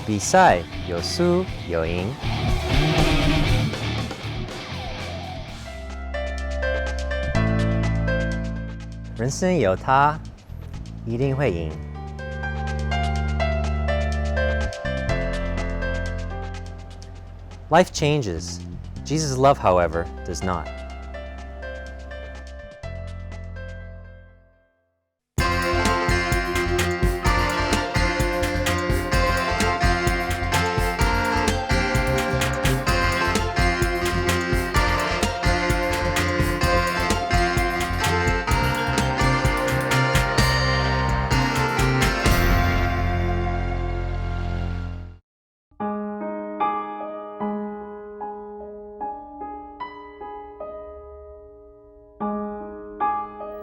比赛有输有赢，人生有他，一定会赢。Life changes. Jesus' love, however, does not.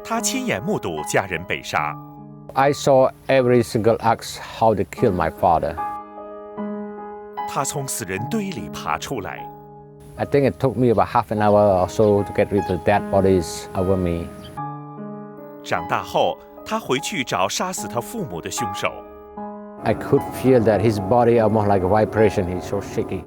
他亲眼目睹家人被杀。I saw every single act how they killed my father. 他从死人堆里爬出来。I think it took me about half an hour or so to get rid of the dead bodies over me. 长大后，他回去找杀死他父母的凶手。I could feel that his body almost like a vibration. He's so shaky.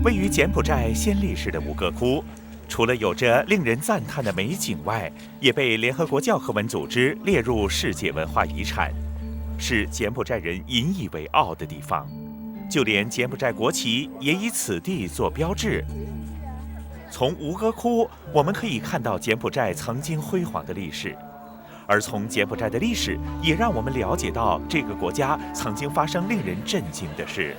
位于柬埔寨暹粒市的吴哥窟，除了有着令人赞叹的美景外，也被联合国教科文组织列入世界文化遗产，是柬埔寨人引以为傲的地方。就连柬埔寨国旗也以此地做标志。从吴哥窟，我们可以看到柬埔寨曾经辉煌的历史，而从柬埔寨的历史，也让我们了解到这个国家曾经发生令人震惊的事。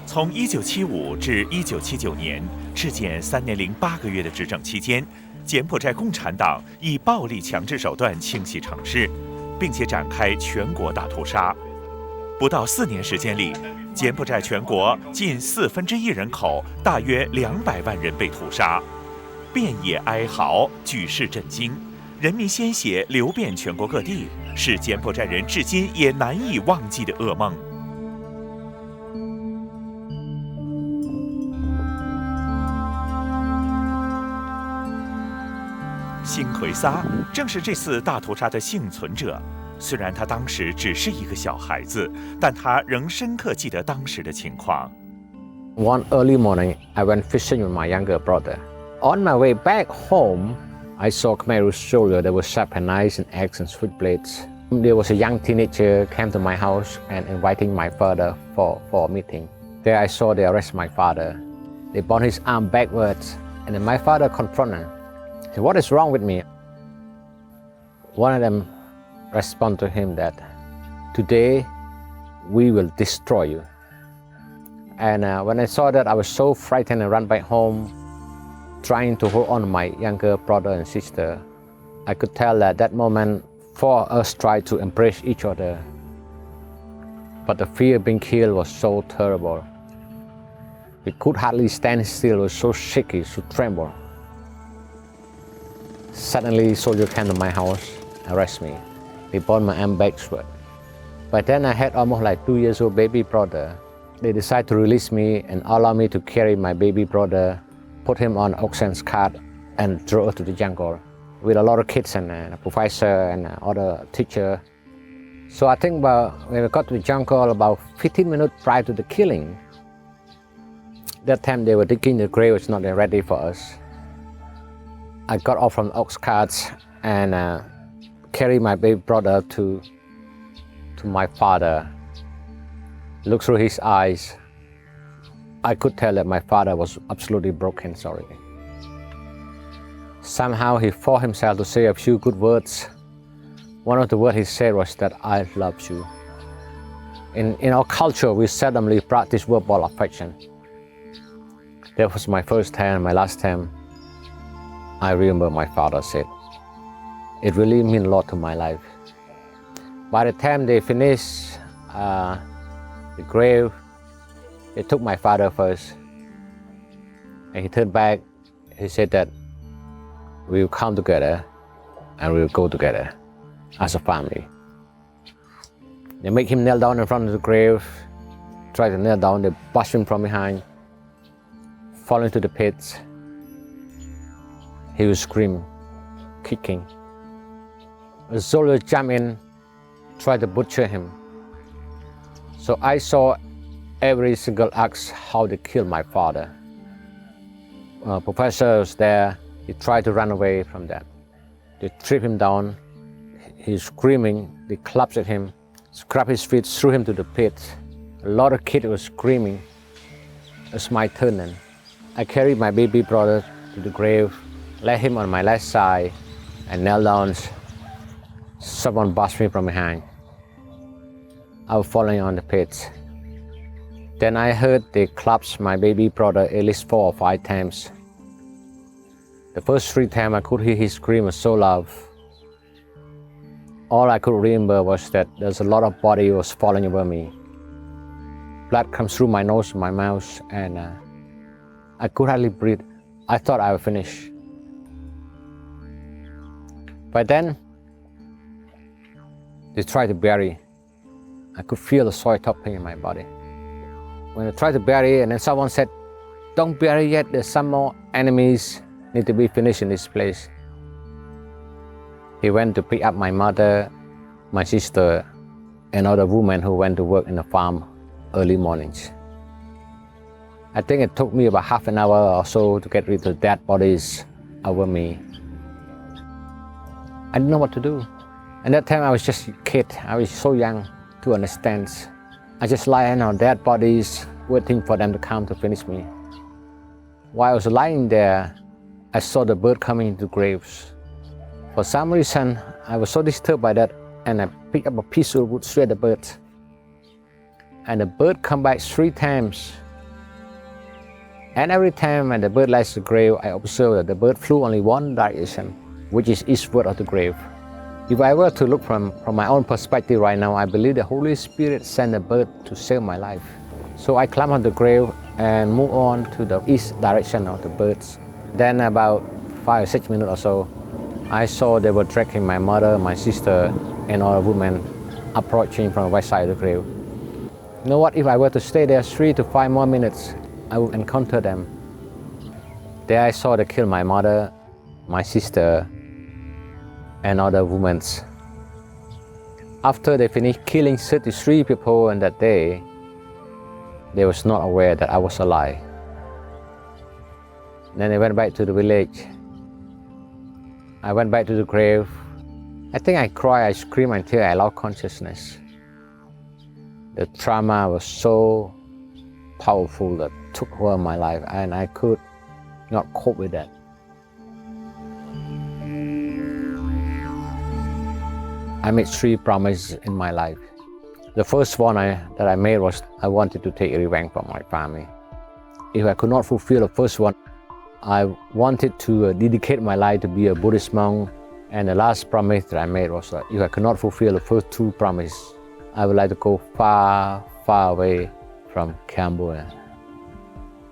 从1975至1979年，赤柬3年零8个月的执政期间，柬埔寨共产党以暴力强制手段清洗城市，并且展开全国大屠杀。不到4年时间里，柬埔寨全国近1/4人口，大约200万人被屠杀，遍野哀嚎，举世震惊，人民鲜血流遍全国各地，是柬埔寨人至今也难以忘记的噩梦。辛奎撒正是这次大屠杀的幸存者。虽然他当时只是一个小孩子，但他仍深刻记得当时的情况。One early morning, I went fishing with my younger brother. On my way back home, I saw Khmer soldiers that were sharpened knives and axes and switchblades. There was a young teenager came to my house and inviting my father for a meeting. There I saw they arrest my father. They bound his arm backwards, and then my father confronted him. He said, "What is wrong with me?" One of them responded to him that, "Today, we will destroy you." And when I saw that, I was so frightened and ran back home, trying to hold on to my younger brother and sister. I could tell that that moment, four of us tried to embrace each other. But the fear of being killed was so terrible. We could hardly stand still, we were so shaky, so tremble. Suddenly, soldiers came to my house, arrest me. They bound my arm backward. By then, I had almost like 2 years old baby brother. They decided to release me and allow me to carry my baby brother, put him on oxen's cart, and drove us to the jungle with a lot of kids and a professor and other teacher. So I think when we got to the jungle, about 15 minutes prior to the killing, that time they were digging the grave was not ready for us. I got off from the ox carts and carried my baby brother to my father. Looked through his eyes. I could tell that my father was absolutely broken, sorry. Somehow he forced himself to say a few good words. One of the words he said was that I love you. In our culture, we seldomly practice verbal affection. That was my first time, my last time. I remember my father said. It really meant a lot to my life. By the time they finished the grave, they took my father first. And he turned back. He said that we will come together and we will go together as a family. They make him kneel down in front of the grave, try to kneel down, they push him from behind, fall into the pit. He was screaming, kicking. A soldier jumped in, tried to butcher him. So I saw every single act how they killed my father. Professor was there, he tried to run away from that. They tripped him down, he's screaming, they clutched at him, grabbed his feet, threw him to the pit. A lot of kids were screaming. It's my turn then. I carried my baby brother to the grave, laid him on my left side, and knelt down. Someone pushed me from behind. I was falling on the pit. Then I heard they clapped my baby brother at least 4 or 5 times. The first 3 times I could hear his scream so loud. All I could remember was that there's a lot of body was falling over me. Blood comes through my nose and my mouth, and I could hardly breathe. I thought I would finish. But then, they tried to bury. I could feel the soil topping in my body. When I tried to bury, and then someone said, "Don't bury yet, there's some more enemies need to be finished in this place." He went to pick up my mother, my sister, and other women who went to work in the farm early mornings. I think it took me about half an hour or so to get rid of the dead bodies over me. I didn't know what to do. And that time I was just a kid, I was so young to understand. I just lying on dead bodies, waiting for them to come to finish me. While I was lying there, I saw the bird coming into the graves. For some reason, I was so disturbed by that, and I picked up a piece of wood straight at the bird. And the bird come back 3 times. And every time when the bird lies the grave, I observed that the bird flew only one direction, which is eastward of the grave. If I were to look from my own perspective right now, I believe the Holy Spirit sent a bird to save my life. So I climbed on the grave and moved on to the east direction of the birds. Then about 5 or 6 minutes or so, I saw they were dragging my mother, my sister, and other women approaching from the west side of the grave. You know what, if I were to stay there 3 to 5 more minutes, I would encounter them. There I saw they kill my mother, my sister, and other women. After they finished killing 33 people on that day, they was not aware that I was alive. Then they went back to the village. I went back to the grave. I think I cried, I screamed until I lost consciousness. The trauma was so powerful that took over my life, and I could not cope with that. I made 3 promises in my life. The first one that I made was I wanted to take revenge from my family. If I could not fulfill the first one, I wanted to dedicate my life to be a Buddhist monk. And the last promise that I made was that if I could not fulfill the first 2 promises, I would like to go far, far away from Cambodia.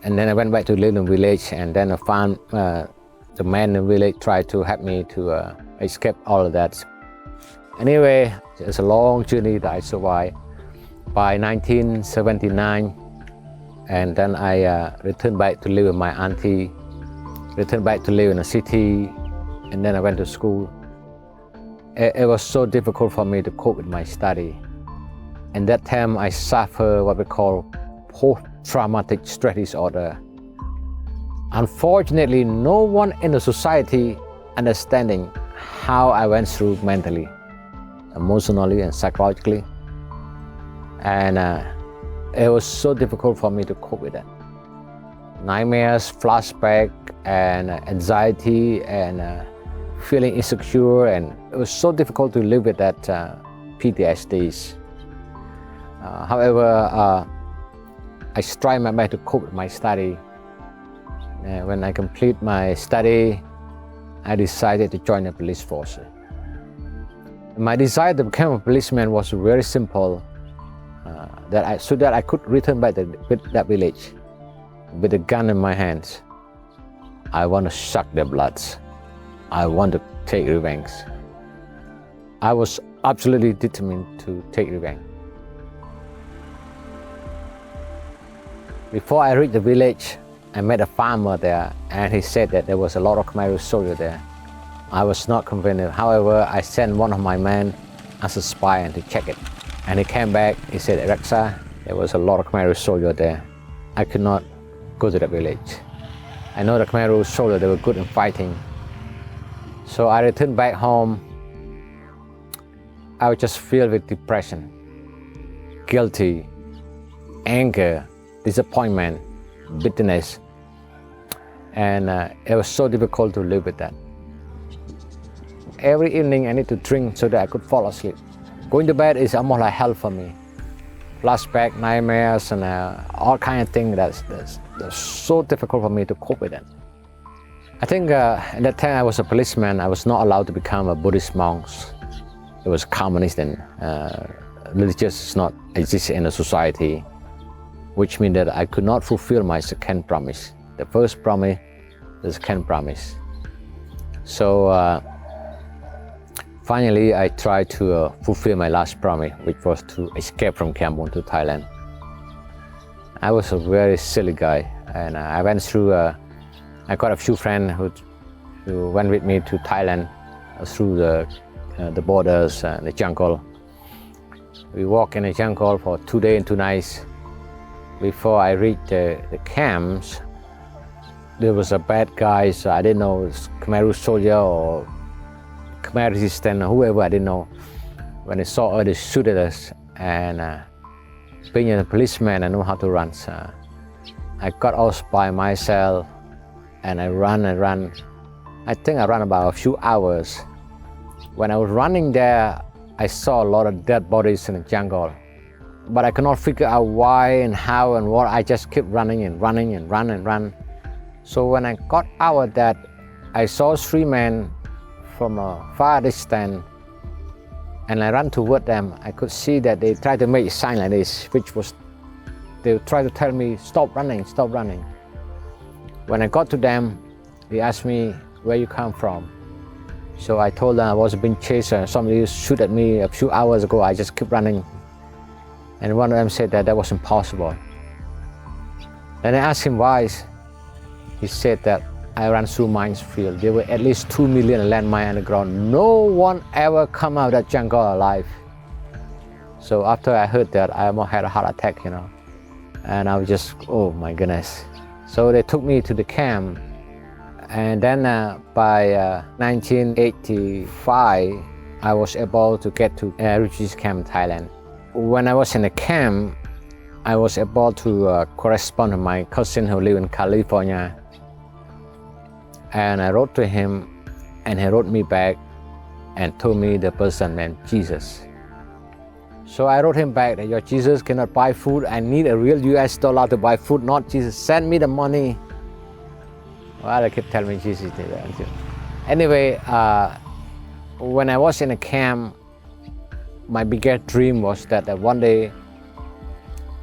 And then I went back to live in the village, and then I found the man in the village tried to help me to escape all of that. Anyway, it's a long journey that I survived. By 1979, and then I returned back to live with my auntie, returned back to live in a city, and then I went to school. It was so difficult for me to cope with my study. And that time I suffered what we call post-traumatic stress disorder. Unfortunately, no one in the society understanding how I went through mentally, emotionally and psychologically. And it was so difficult for me to cope with that. Nightmares, flashback, and anxiety, and feeling insecure, and it was so difficult to live with that PTSDs. However, I tried my best to cope with my study. When I complete my study, I decided to join the police force. My desire to become a policeman was very simple, so that I could return back to that village with a gun in my hands I want to suck their bloods. I want to take revenge. I was absolutely determined to take revenge. Before I reached the village, I met a farmer there, and he said that there was a lot of Khmer soldiers there. I was not convinced. However, I sent one of my men as a spy and to check it. And he came back, he said, Rexa, there was a lot of Khmer soldiers there. I could not go to the village. I know the Khmer soldiers, they were good in fighting. So I returned back home. I was just filled with depression, guilty, anger, disappointment, bitterness, and it was so difficult to live with that. Every evening I need to drink so that I could fall asleep. Going to bed is almost like hell for me. Flashback, nightmares, and all kinds of things that's so difficult for me to cope with it. I think at that time I was a policeman. I was not allowed to become a Buddhist monk. It was communist and religious is not exist in a society, which means that I could not fulfill my second promise. The first promise, the second promise. So finally I tried to fulfill my last promise, which was to escape from Cambodia to Thailand. I was a very silly guy, and I went through, I got a few friends who went with me to Thailand through the borders and the jungle. We walked in the jungle for 2 days and 2 nights. Before I reached the camps, there was a bad guy, so I didn't know it was Khmer soldier or Khmer resistance or whoever, I didn't know. When they saw us, they shoot at us, and being a policeman, I know how to run. So I got out by myself, and I ran and ran. I think I ran about a few hours. When I was running there, I saw a lot of dead bodies in the jungle, but I could not figure out why and how and what. I just kept running and running and run and run. So when I got out of that, I saw 3 men from a far distance, and I ran toward them. I could see that they tried to make a sign like this, which was, they tried to tell me, stop running, stop running. When I got to them, they asked me, where you come from? So I told them I was being chased. Somebody shoot at me a few hours ago. I just kept running. And one of them said that was impossible. Then I asked him why. He said that I ran through minefield. There were at least 2 million landmines on the ground. No one ever come out of that jungle alive. So after I heard that, I almost had a heart attack, you know. And I was just, oh my goodness. So they took me to the camp. And then by 1985, I was able to get to a refugee camp in Thailand. When I was in the camp, I was able to correspond with my cousin who lived in California. And I wrote to him, and he wrote me back and told me the person meant Jesus. So I wrote him back that your Jesus cannot buy food. I need a real US dollar to buy food, not Jesus. Send me the money. Well, I kept telling me Jesus did that. Anyway, when I was in a camp, my biggest dream was that one day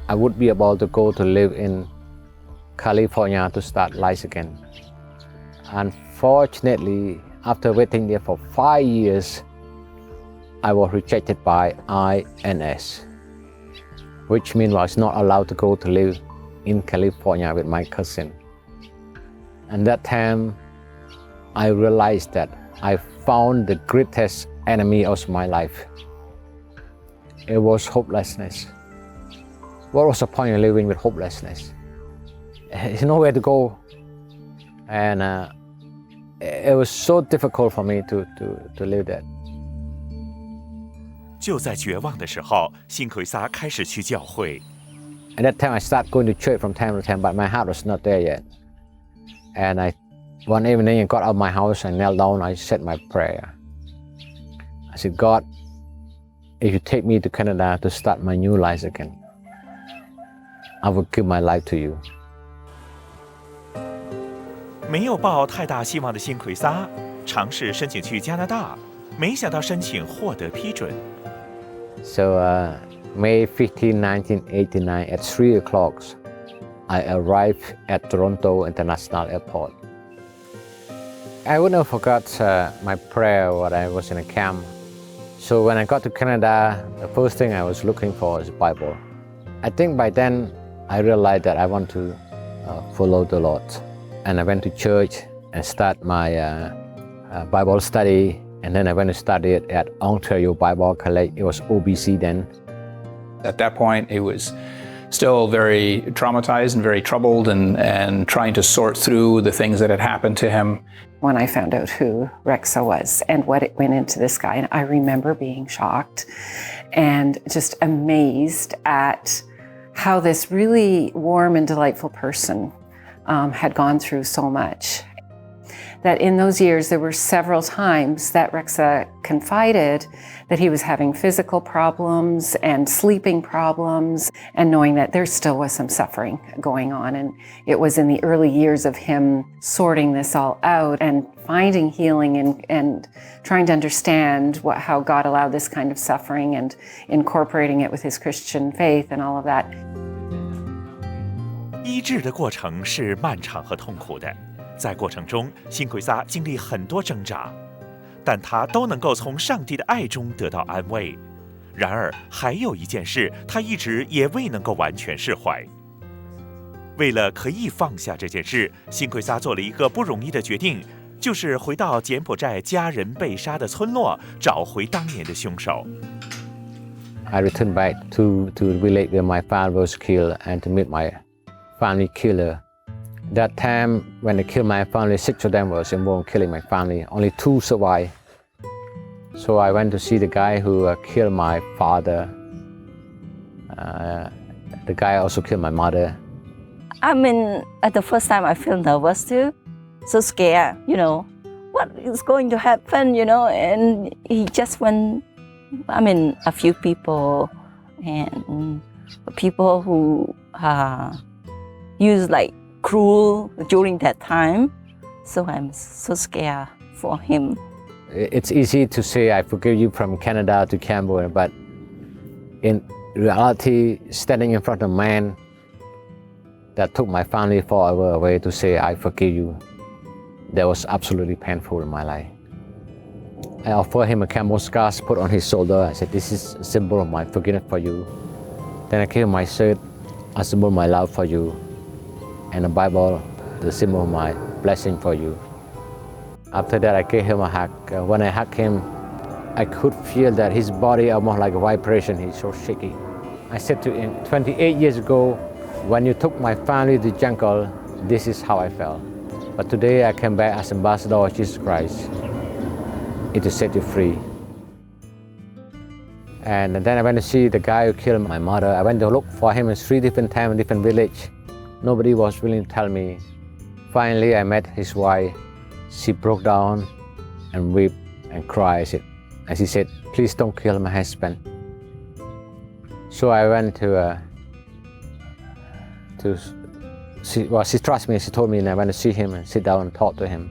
I would be able to go to live in California to start life again. Unfortunately, after waiting there for 5 years, I was rejected by INS, which means I was not allowed to go to live in California with my cousin. And that time, I realized that I found the greatest enemy of my life. It was hopelessness. What was the point of living with hopelessness? There's nowhere to go. And it was so difficult for me to live that. 就在绝望的时候，辛奎撒开始去教会。 At that time, I started going to church from time to time, but my heart was not there yet. And one evening, I got out of my house, I knelt down, I said my prayer. I said, God, if you take me to Canada to start my new life again, I will give my life to you. 没有抱太大希望的辛奎撒尝试申请去加拿大，没想到申请获得批准。 So May 15, 1989, at 3 o'clock, I arrived at Toronto International Airport. I would never forget my prayer when I was in a camp. So when I got to Canada, the first thing I was looking for is Bible. I think by then I realized that I want to follow the Lord. And I went to church and start my Bible study. And then I went to study it at Ontario Bible College. It was OBC then. At that point, it was still very traumatized and very troubled and trying to sort through the things that had happened to him. When I found out who Rexa was and what it went into this guy, and I remember being shocked and just amazed at how this really warm and delightful person had gone through so much. That in those years, there were several times that Rexa confided that he was having physical problems and sleeping problems, and knowing that there still was some suffering going on. And it was in the early years of him sorting this all out and finding healing and trying to understand how God allowed this kind of suffering and incorporating it with his Christian faith and all of that. 医治的过程是漫长和痛苦的。在过程中，辛奎撒经历很多挣扎，但他都能够从上帝的爱中得到安慰。然而，还有一件事，他一直也未能够完全释怀。为了可以放下这件事，辛奎撒做了一个不容易的决定，就是回到柬埔寨家人被杀的村落，找回当年的凶手。I returned back to the village where my father was killed and to meet my family killer. That time, when they killed my family, 6 of them was involved in killing my family. Only 2 survived. So I went to see the guy who killed my father. The guy also killed my mother. I mean, at the first time I feel nervous too, so scared, what is going to happen, and he just went, a few people and people who use cruel during that time, so I'm so scared for him. It's easy to say I forgive you from Canada to Cambodia, but in reality, standing in front of a man that took my family forever away to say I forgive you, that was absolutely painful in my life. I offered him a camel scar put on his shoulder. I said, this is a symbol of my forgiveness for you. Then I gave him my shirt, a symbol of my love for you, and the Bible, the symbol of my blessing for you. After that, I gave him a hug. When I hugged him, I could feel that his body almost like a vibration. He's so shaky. I said to him, 28 years ago, when you took my family to the jungle, this is how I felt. But today I came back as ambassador of Jesus Christ. It will set you free. And then I went to see the guy who killed my mother. I went to look for him in 3 different times in different villages. Nobody was willing to tell me. Finally, I met his wife. She broke down and wept and cried. And she said, please don't kill my husband. So I went to she trusts me. She told me, and I went to see him and sit down and talk to him.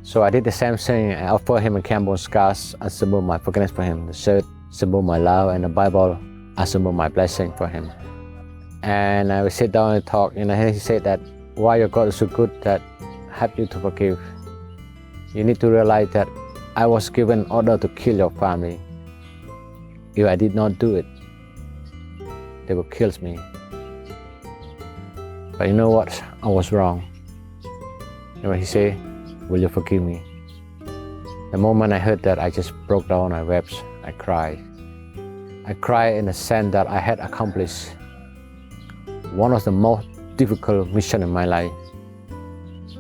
So I did the same thing. I offered him a Campbell scars as a symbol of my forgiveness for him, the shirt, symbol of my love, and the Bible as a symbol of my blessing for him. And I would sit down and talk, and he said that, why your God is so good that help you to forgive. You need to realize that I was given order to kill your family. If I did not do it, they would kill me. But you know what? I was wrong. You know what he said? Will you forgive me? The moment I heard that, I just broke down, I wept, I cried. I cried in the sense that I had accomplished one of the most difficult missions in my life,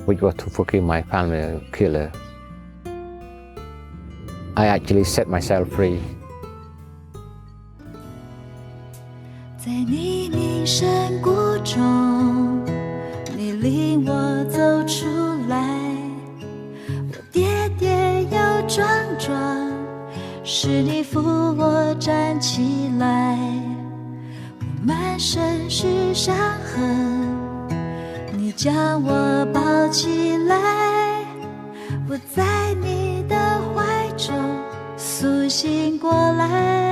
which was to forgive my family killer. I actually set myself free. 在你名山谷中，你领我走出来，我跌跌又撞撞，是你扶我站起来，我满身是伤痕，你将我抱起来，我在你的怀中苏醒过来。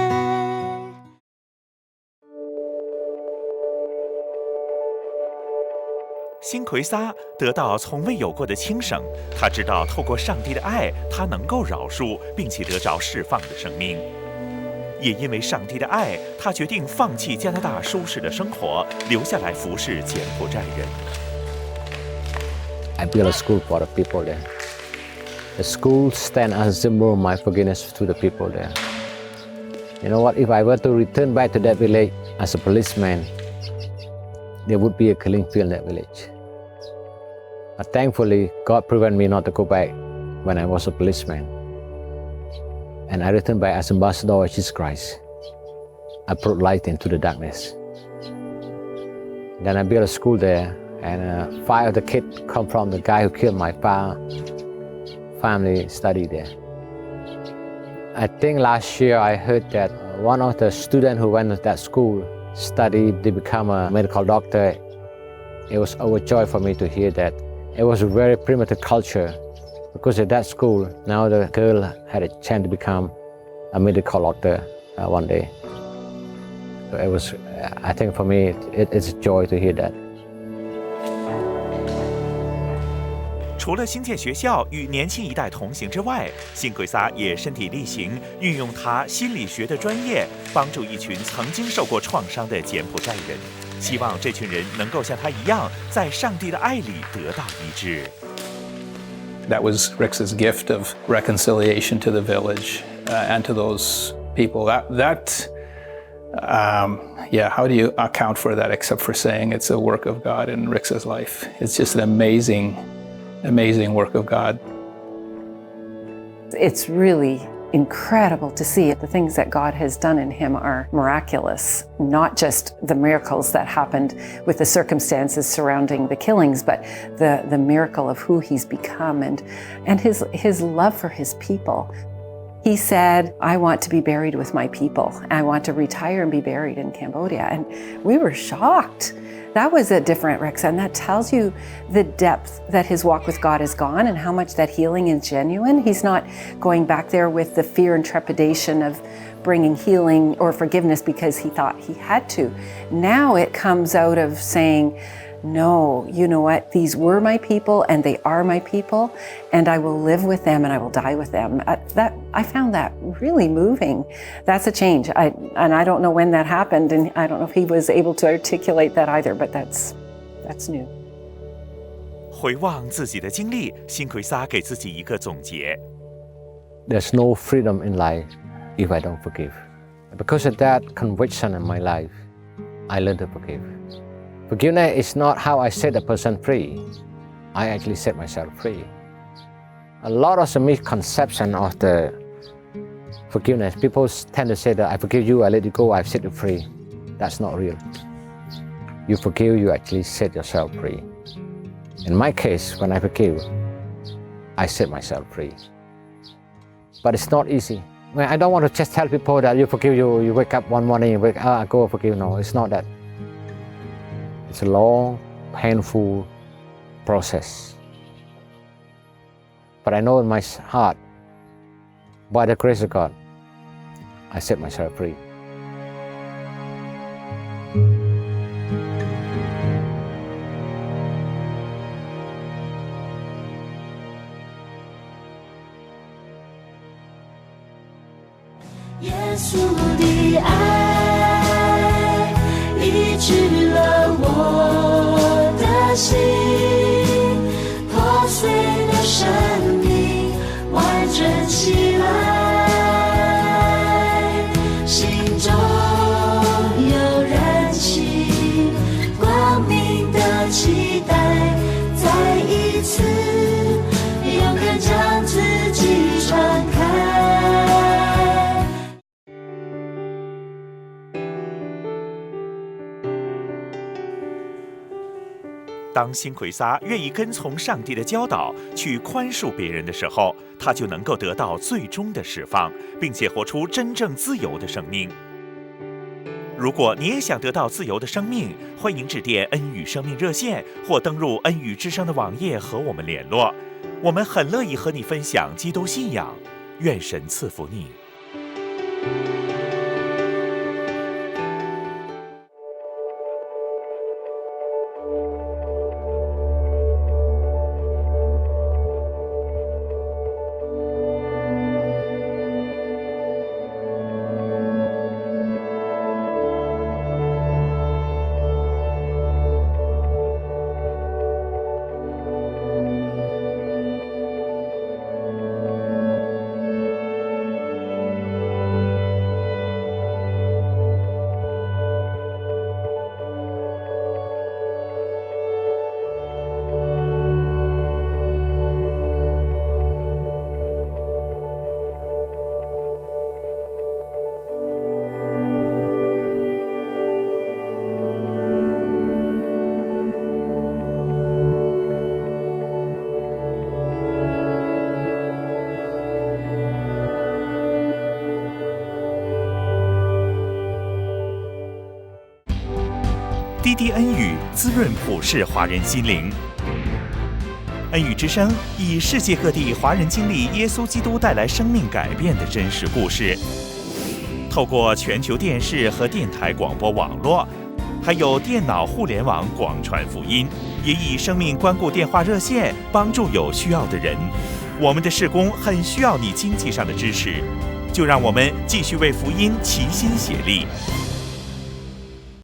辛奎撒得到从未有过的轻生，他知道透过上帝的爱，他能够饶恕并且得着释放的生命。也因为上帝的爱，他决定放弃加拿大舒适的生活，留下来服侍柬埔寨人。I built a school for the people there. The school stands as a symbol of my forgiveness to the people there. You know what? If I were to return back to that village as a policeman, there would be a killing field in that village. But thankfully, God prevented me not to go back when I was a policeman. And I returned back as ambassador of Jesus Christ. I brought light into the darkness. Then I built a school there, and 5 of the kids come from the guy who killed my family study there. I think last year I heard that one of the students who went to that school studied to become a medical doctor. It was overjoyed for me to hear that. It was a very primitive culture because at that school, now the girl had a chance to become a medical doctor one day. So it was, I think for me, it's a joy to hear that. 除了新建学校与年轻一代同行之外，辛奎撒也身体力行，运用他心理学的专业，帮助一群曾经受过创伤的柬埔寨人，希望这群人能够像他一样，在上帝的爱里得到医治。That was Rix's gift of reconciliation to the village and to those people. How do you account for that except for saying it's a work of God in Rix's life? It's just an amazing work of God. It's really incredible to see. The things that God has done in him are miraculous, not just the miracles that happened with the circumstances surrounding the killings, but the miracle of who he's become and his love for his people. He said, I want to be buried with my people. I want to retire and be buried in Cambodia. And we were shocked. That was a different Rex, and that tells you the depth that his walk with God has gone and how much that healing is genuine. He's not going back there with the fear and trepidation of bringing healing or forgiveness because he thought he had to. Now it comes out of saying, no, you know what? These were my people and they are my people, and I will live with them and I will die with them. I found that really moving. That's a change. And I don't know when that happened, and I don't know if he was able to articulate that either, but that's new. 回望自己的经历，辛奎撒给自己一个总结。There's no freedom in life if I don't forgive. Because of that conviction in my life, I learned to forgive. Forgiveness is not how I set a person free. I actually set myself free. A lot of the misconception of the forgiveness, people tend to say that I forgive you, I let you go, I've set you free. That's not real. You forgive, you actually set yourself free. In my case, when I forgive, I set myself free. But it's not easy. I don't want to just tell people that you forgive, you wake up one morning, I go forgive. No, it's not that. It's a long, painful process. But I know in my heart, by the grace of God, I set myself free.当辛奎撒愿意跟从上帝的教导去宽恕别人的时候，他就能够得到最终的释放，并且活出真正自由的生命。如果你也想得到自由的生命，欢迎致电恩语生命热线或登入恩语之声的网页和我们联络，我们很乐意和你分享基督信仰。愿神赐福你。滴滴恩语滋润普世华人心灵。恩语之声以世界各地华人经历耶稣基督带来生命改变的真实故事，透过全球电视和电台广播网络，还有电脑互联网广传福音，也以生命关顾电话热线帮助有需要的人。我们的事工很需要你经济上的支持，就让我们继续为福音齐心协力。